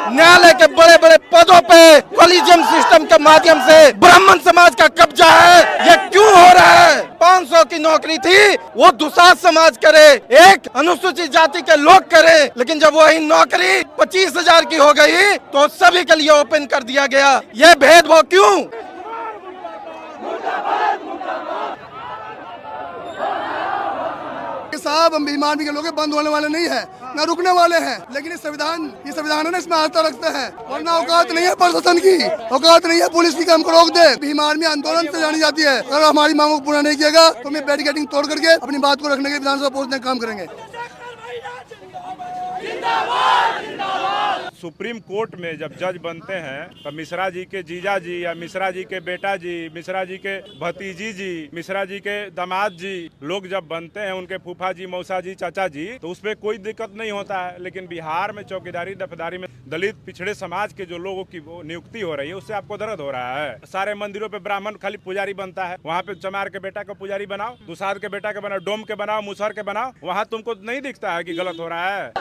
न्यायालय के बड़े बड़े पदों पे कॉलेजियम सिस्टम के माध्यम से ब्राह्मण समाज का कब्जा है। ये क्यों हो रहा है? 500 की नौकरी थी वो दुसाध समाज करे, एक अनुसूचित जाति के लोग करे, लेकिन जब वही नौकरी 25,000 की हो गई तो सभी के लिए ओपन कर दिया गया। ये भेदभाव क्यों? साहब हम बीमार भी के लोग बंद होने वाले नहीं है, ना रुकने वाले हैं, लेकिन ये संविधान है ना, इसमें आस्था रखते हैं। और ना औकात नहीं है प्रशासन की, औकात नहीं है पुलिस की, हमको रोक दे। बीमार में आंदोलन से जानी जाती है। अगर हमारी मांगों को पूरा नहीं किएगा तो हम बैरिकेडिंग तोड़ करके अपनी बात को रखने के विधानसभा पहुंचने का काम करेंगे। सुप्रीम कोर्ट में जब जज बनते हैं तो मिश्रा जी के जीजा जी या मिश्रा जी के बेटा जी, मिश्रा जी के भतीजी जी, मिश्रा जी के दामाद जी लोग जब बनते हैं, उनके फूफा जी, मौसा जी, चाचा जी, तो उसमें कोई दिक्कत नहीं होता है। लेकिन बिहार में चौकीदारी दफदारी में दलित पिछड़े समाज के जो लोगों की नियुक्ति हो रही है उससे आपको दर्द हो रहा है। सारे मंदिरों पे ब्राह्मण खाली पुजारी बनता है, वहाँ पे चमार के बेटा का पुजारी बनाओ, दुसाध के बेटा का बनाओ, डोम के बनाओ, मुसहर के बनाओ, वहाँ तुमको नहीं दिखता है कि गलत हो रहा है।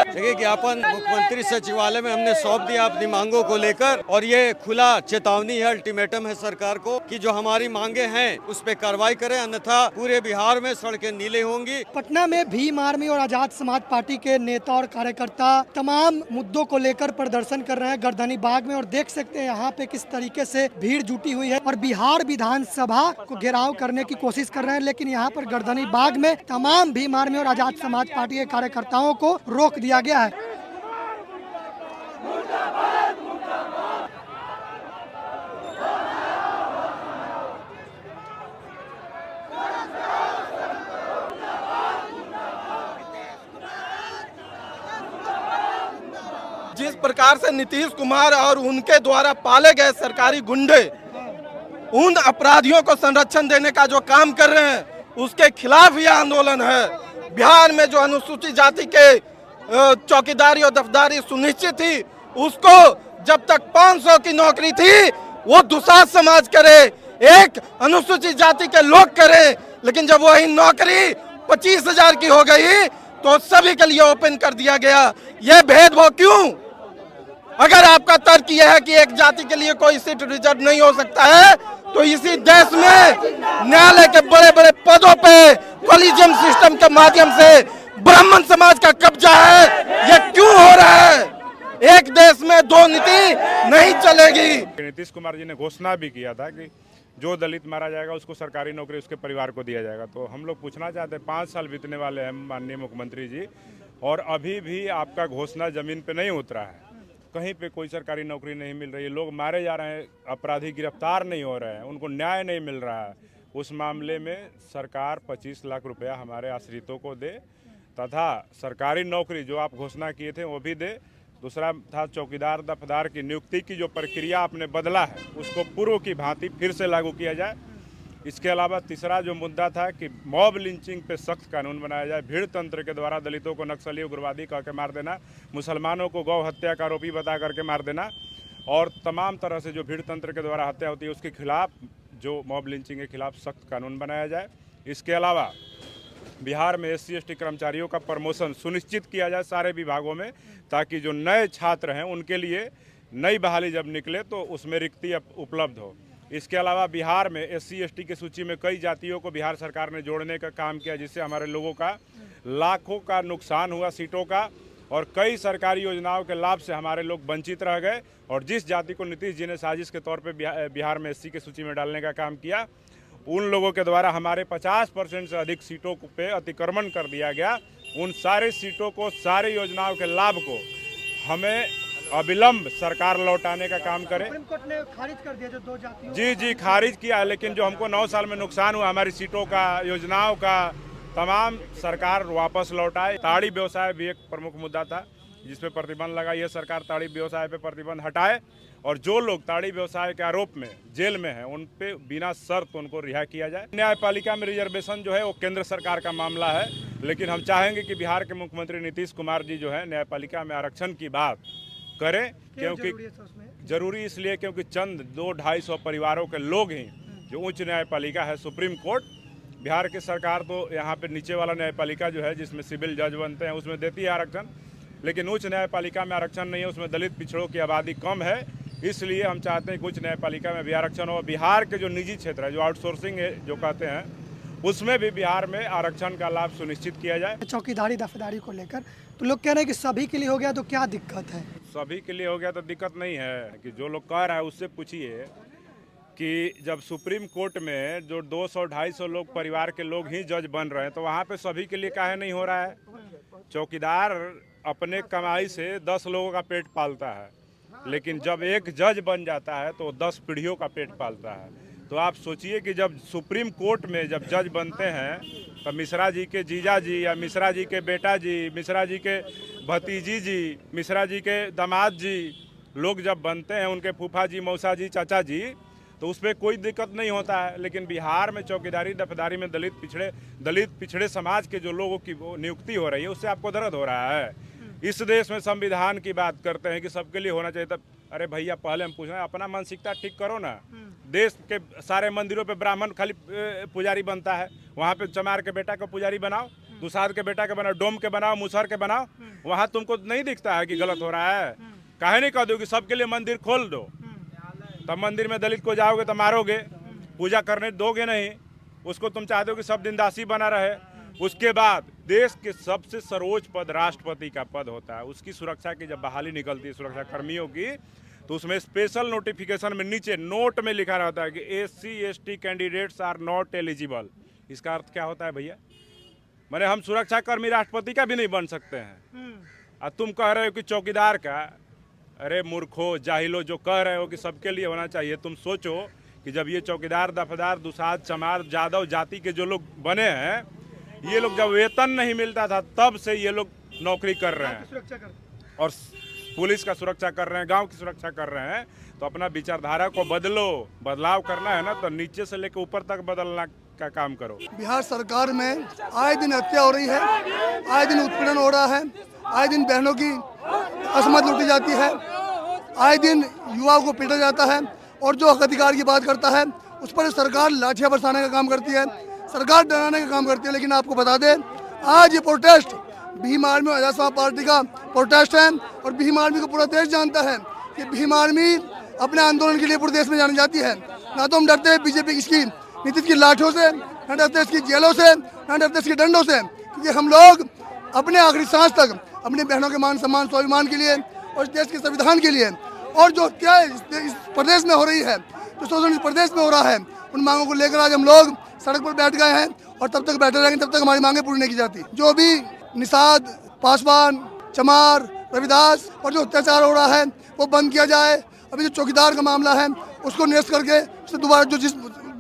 देखिए ज्ञापन मुख्यमंत्री सचिवालय में हमने सौंप दिया अपनी मांगों को लेकर, और ये खुला चेतावनी है, अल्टीमेटम है सरकार को कि जो हमारी मांगे हैं उस पे कार्रवाई करें, अन्यथा पूरे बिहार में सड़कें नीले होंगी। पटना में भीम आर्मी और आजाद समाज पार्टी के नेता और कार्यकर्ता तमाम मुद्दों को लेकर प्रदर्शन कर रहे हैं गर्दनी बाग में, और देख सकते हैं यहाँ पे किस तरीके से भीड़ जुटी हुई है और बिहार विधानसभा को घेराव करने की कोशिश कर रहे हैं। लेकिन यहाँ पर गर्दनी बाग में तमाम भीम आर्मी और आजाद समाज पार्टी के कार्यकर्ताओं को रोक दिया गया है। जिस प्रकार से नीतीश कुमार और उनके द्वारा पाले गए सरकारी गुंडे उन अपराधियों को संरक्षण देने का जो काम कर रहे हैं, उसके खिलाफ यह आंदोलन है। बिहार में जो अनुसूचित जाति के चौकीदारी और दफदारी सुनिश्चित थी, उसको जब तक 500 की नौकरी थी वो दुसाध समाज करे, एक अनुसूचित जाति के लोग करे, लेकिन जब वही नौकरी 25,000 की हो गई तो सभी के लिए ओपन कर दिया गया। यह भेदभाव क्यों? अगर आपका तर्क यह है कि एक जाति के लिए कोई सीट रिजर्व नहीं हो सकता है, तो इसी देश में न्यायालय के बड़े बड़े पदों पे कॉलेजियम सिस्टम के माध्यम से ब्राह्मण समाज का कब्जा है। ये क्यों हो रहा है? एक देश में दो नीति नहीं चलेगी। नीतीश कुमार जी ने घोषणा भी किया था कि जो दलित मारा जाएगा उसको सरकारी नौकरी उसके परिवार को दिया जाएगा। तो हम लोग पूछना चाहते हैं, 5 साल बीतने वाले हैं माननीय मुख्यमंत्री जी, और अभी भी आपका घोषणा जमीन पे नहीं उतरा है। कहीं पे कोई सरकारी नौकरी नहीं मिल रही है, लोग मारे जा रहे हैं, अपराधी गिरफ्तार नहीं हो रहे हैं, उनको न्याय नहीं मिल रहा है। उस मामले में सरकार 25 लाख रुपया हमारे आश्रितों को दे, तथा सरकारी नौकरी जो आप घोषणा किए थे वो भी दे। दूसरा था चौकीदार दफदार की नियुक्ति की जो प्रक्रिया आपने बदला है उसको पूर्व की भांति फिर से लागू किया जाए। इसके अलावा तीसरा जो मुद्दा था कि मॉब लिंचिंग पे सख्त कानून बनाया जाए। भीड़ तंत्र के द्वारा दलितों को नक्सली उग्रवादी कह के मार देना, मुसलमानों को गौ हत्या का आरोपी बता करके मार देना, और तमाम तरह से जो भीड़ तंत्र के द्वारा हत्या होती है उसके खिलाफ, जो मॉब लिंचिंग के खिलाफ सख्त कानून बनाया जाए। इसके अलावा बिहार में SC ST कर्मचारियों का प्रमोशन सुनिश्चित किया जाए सारे विभागों में, ताकि जो नए छात्र हैं उनके लिए नई बहाली जब निकले तो उसमें रिक्ति उपलब्ध हो। इसके अलावा बिहार में SC ST की सूची में कई जातियों को बिहार सरकार ने जोड़ने का काम किया, जिससे हमारे लोगों का लाखों का नुकसान हुआ सीटों का, और कई सरकारी योजनाओं के लाभ से हमारे लोग वंचित रह गए। और जिस जाति को नीतीश जी ने साजिश के तौर पर बिहार में SC की सूची में डालने का काम किया, उन लोगों के द्वारा हमारे 50% से अधिक सीटों पे अतिक्रमण कर दिया गया। उन सारे सीटों को, सारे योजनाओं के लाभ को हमें अविलंब सरकार लौटाने का काम करे। सुप्रीम कोर्ट ने खारिज कर दिया जो 2 जातियों जी खारिज किया, लेकिन जो हमको 9 साल में नुकसान हुआ हमारी सीटों का, योजनाओं का, तमाम सरकार वापस लौटाए। ताड़ी व्यवसाय भी एक प्रमुख मुद्दा था जिसपे प्रतिबंध लगा। यह सरकार ताड़ी व्यवसाय पे प्रतिबंध हटाए, और जो लोग ताड़ी व्यवसाय के आरोप में जेल में हैं उन पे बिना शर्त उनको रिहा किया जाए। न्यायपालिका में रिजर्वेशन जो है वो केंद्र सरकार का मामला है, लेकिन हम चाहेंगे कि बिहार के मुख्यमंत्री नीतीश कुमार जी जो है न्यायपालिका में आरक्षण की बात करें, क्योंकि जरूरी इसलिए क्योंकि चंद 200-250 परिवारों के लोग ही जो उच्च न्यायपालिका है सुप्रीम कोर्ट, बिहार की सरकार तो यहाँ पे नीचे वाला न्यायपालिका जो है जिसमें सिविल जज बनते हैं उसमें देती है आरक्षण, लेकिन उच्च न्यायपालिका में आरक्षण नहीं है, उसमें दलित पिछड़ों की आबादी कम है। इसलिए हम चाहते हैं कि उच्च न्यायपालिका में भी आरक्षण हो। बिहार के जो निजी क्षेत्र है, जो आउटसोर्सिंग है जो कहते हैं, उसमें भी बिहार में आरक्षण का लाभ सुनिश्चित किया जाए। चौकीदारी दफेदारी को लेकर तो लोग कह रहे हैं कि सभी के लिए हो गया तो क्या दिक्कत है? सभी के लिए हो गया तो दिक्कत नहीं है कि जो लोग कह रहा है उससे पूछिए कि जब सुप्रीम कोर्ट में जो 200-250 लोग परिवार के लोग ही जज बन रहे हैं तो वहाँ पे सभी के लिए काहे नहीं हो रहा है? चौकीदार अपने कमाई से 10 लोगों का पेट पालता है, लेकिन जब एक जज बन जाता है तो 10 पीढ़ियों का पेट पालता है। तो आप सोचिए कि जब सुप्रीम कोर्ट में जब जज बनते हैं तो मिश्रा जी के जीजा जी या मिश्रा जी के बेटा जी, मिश्रा जी के भतीजी जी, मिश्रा जी के दामाद जी लोग जब बनते हैं, उनके फूफा जी, मौसा जी, चाचा जी, तो उस पर कोई दिक्कत नहीं होता है। लेकिन बिहार में चौकीदारी दफेदारी में दलित पिछड़े समाज के जो लोगों की नियुक्ति हो रही है उससे आपको दर्द हो रहा है। इस देश में संविधान की बात करते हैं कि सबके लिए होना चाहिए, तब अरे भैया पहले हम पूछ रहे हैं अपना मानसिकता ठीक करो ना। देश के सारे मंदिरों पे ब्राह्मण खाली पुजारी बनता है, वहाँ पे चमार के बेटा को पुजारी बनाओ, दुसाध के बेटा के बनाओ, डोम के बनाओ, मुसहर के बनाओ, वहाँ तुमको नहीं दिखता है कि गलत हो रहा है? काहे नहीं कह दो कि सबके लिए मंदिर खोल दो? तब मंदिर में दलित को जाओगे तो मारोगे, पूजा करने दोगे नहीं, उसको तुम चाहते हो कि सब दिन दासी बना रहे। उसके बाद देश के सबसे सर्वोच्च पद राष्ट्रपति का पद होता है, उसकी सुरक्षा की जब बहाली निकलती है सुरक्षा कर्मियों की, तो उसमें स्पेशल नोटिफिकेशन में नीचे नोट में लिखा रहता है कि SC/ST candidates are not eligible. इसका अर्थ क्या होता है भैया? माने हम सुरक्षा कर्मी राष्ट्रपति का भी नहीं बन सकते हैं और तुम कह रहे हो कि चौकीदार का। अरे मूर्खो, जाहिलो, जो कह रहे हो कि सबके लिए होना चाहिए, तुम सोचो कि जब ये चौकीदार दफेदार दुसाध चमार यादव जाति के जो लोग बने हैं, ये लोग जब वेतन नहीं मिलता था तब से ये लोग नौकरी कर रहे हैं और पुलिस का सुरक्षा कर रहे हैं, गांव की सुरक्षा कर रहे हैं। तो अपना विचारधारा को बदलो, बदलाव करना है ना तो नीचे से लेकर ऊपर तक बदलना का काम करो। बिहार सरकार में आए दिन हत्या हो रही है, आए दिन उत्पीड़न हो रहा है, आए दिन बहनों की असमत लूटी जाती है, आए दिन युवाओं को पीटा जाता है और जो हक अधिकार की बात करता है उस पर सरकार लाठियां बरसाने का काम करती है, सरकार डराने का काम करती है। लेकिन आपको बता दें, आज ये प्रोटेस्ट भीम आर्मी और आजाद समाज पार्टी का प्रोटेस्ट है और भीम आर्मी को पूरा देश जानता है कि भीम आर्मी अपने आंदोलन के लिए पूरे देश में जानी जाती है। ना तो हम डरते हैं बीजेपी इसकी नीतीश की लाठियों से, न डरते इसकी जेलों से, न डरते इसके डंडों से, क्योंकि हम लोग अपने आखिरी सांस तक अपनी बहनों के मान सम्मान स्वाभिमान के लिए और इस देश के संविधान के लिए और जो क्या इस प्रदेश में हो रही है, जो शोषण इस प्रदेश में हो रहा है, उन मांगों को लेकर आज हम लोग सड़क पर बैठ गए हैं और तब तक बैठे रहेंगे तब तक हमारी मांगें पूरी नहीं की जाती। जो भी निषाद, पासवान, चमार, रविदास और जो अत्याचार हो रहा है वो बंद किया जाए। अभी जो चौकीदार का मामला है उसको निरस्त करके उसे दोबारा जो जिस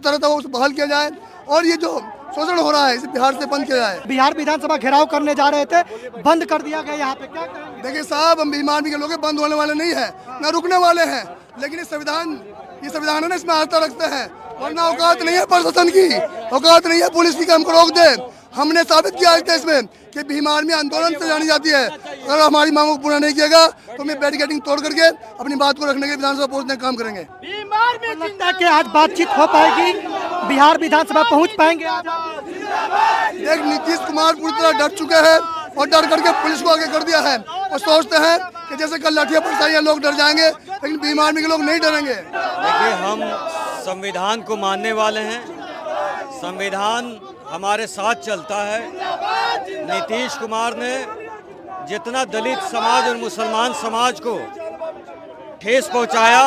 तरह था उसे बहाल किया जाए और ये जो शोषण हो रहा है इसे बिहार से बंद किया जाए। बिहार विधानसभा घेराव करने जा रहे थे, बंद कर दिया गया, यहाँ पे क्या करेंगे? देखिए साहब, हम भीम आर्मी के लोग बंद होने वाले नहीं है, न रुकने वाले हैं, लेकिन ये संविधान है ना, इसमें आस्था रखते हैं। वरना औकात नहीं है प्रशासन की, औकात नहीं है पुलिस की कि हमको रोक दे। हमने साबित किया है इसमें कि भीम आर्मी आंदोलन से जानी जाती है। अगर हमारी मांगों को पूरा नहीं किएगा तो हम बैरिकेडिंग तोड़ करके अपनी बात को रखने के विधानसभा पहुंचने का काम करेंगे। लगता है कि आज बातचीत हो पाएगी, बिहार विधानसभा पहुंच पाएंगे? एक नीतीश कुमार पूरी तरह डर चुके हैं और डर करके पुलिस को आगे कर दिया है और सोचते हैं कि जैसे कल लाठियां बरसाई लोग डर जाएंगे, लेकिन भीम आर्मी के लोग नहीं डरेंगे। देखिए, हम संविधान को मानने वाले हैं, संविधान हमारे साथ चलता है। नीतीश कुमार ने जितना दलित समाज और मुसलमान समाज को ठेस पहुंचाया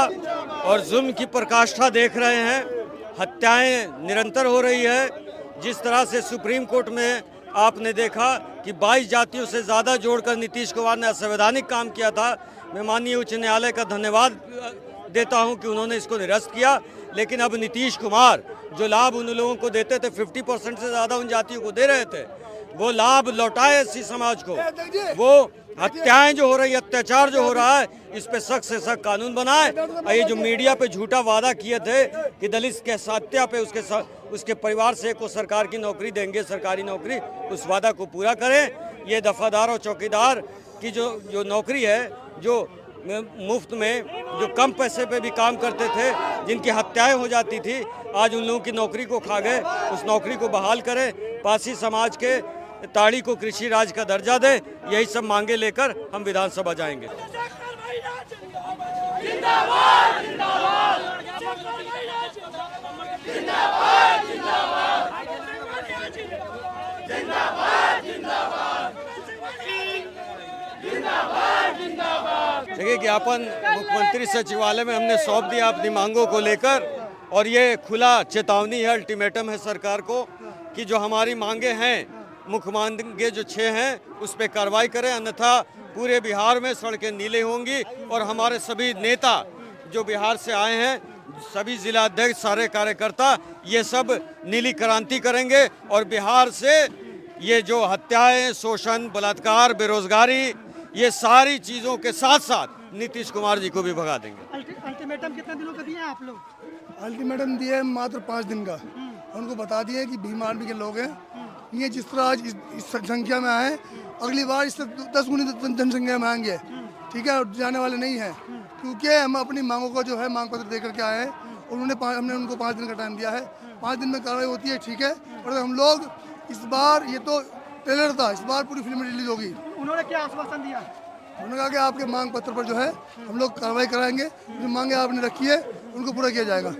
और जुल्म की पराकाष्ठा देख रहे हैं, हत्याएं निरंतर हो रही है। जिस तरह से सुप्रीम कोर्ट में आपने देखा कि 22 जातियों से ज़्यादा जोड़कर नीतीश कुमार ने असंवैधानिक काम किया था। मैं माननीय उच्च न्यायालय का धन्यवाद देता हूं कि उन्होंने इसको निरस्त किया। लेकिन अब नीतीश कुमार जो लाभ उन लोगों को देते थे, 50% से ज़्यादा उन जातियों को दे रहे थे, वो लाभ लौटाए एससी समाज को। वो हत्याएं जो हो रही, अत्याचार जो हो रहा है, इस पे सख्त से सख्त कानून बनाए। और ये जो मीडिया पे झूठा वादा किए थे कि दलित के हत्या पे उसके परिवार से को सरकार की नौकरी देंगे, सरकारी नौकरी, उस वादा को पूरा करें। ये दफादार और चौकीदार की जो नौकरी है, जो मुफ्त में जो कम पैसे पे भी काम करते थे, जिनकी हत्याएं हो जाती थी, आज उन लोगों की नौकरी को खा गए। उस नौकरी को बहाल करें, पासी समाज के ताड़ी को कृषि राज का दर्जा दे। यही सब मांगे लेकर हम विधानसभा जाएंगे। देखिए ज्ञापन मुख्यमंत्री सचिवालय में हमने सौंप दिया अपनी मांगों को लेकर, और ये खुला चेतावनी है, अल्टीमेटम है सरकार को कि जो हमारी मांगे हैं, मुख्य मांगे जो 6 हैं, उस पर कार्रवाई करें, अन्यथा पूरे बिहार में सड़कें नीले होंगी। और हमारे सभी नेता जो बिहार से आए हैं, सभी जिला अध्यक्ष, सारे कार्यकर्ता, ये सब नीली क्रांति करेंगे और बिहार से ये जो हत्याएं, शोषण, बलात्कार, बेरोजगारी, ये सारी चीज़ों के साथ साथ नीतीश कुमार जी को भी भगा देंगे। अल्टीमेटम कितने दिनों का दिया आप लोग? अल्टीमेटम दिए मात्र 5 दिन का। उनको बता दिए कि भीम आर्मी के लोग हैं, ये जिस तरह आज इस संख्या में आए, अगली बार इससे 10 गुनी जनसंख्या में आएंगे, ठीक है, और जाने वाले नहीं हैं, क्योंकि हम अपनी मांगों को जो है मांग पत्र दे करके आए हैं। हमने उनको 5 दिन का टाइम दिया है। 5 दिन में कार्रवाई होती है, ठीक है, और हम लोग इस बार, ये तो ट्रेलर था, इस बार पूरी फिल्म रिलीज होगी। उन्होंने क्या आश्वासन दिया? उन्होंने कहा कि आपके मांग पत्र पर जो है हम लोग कार्रवाई कराएंगे, जो मांगे आपने रखी है उनको पूरा किया जाएगा।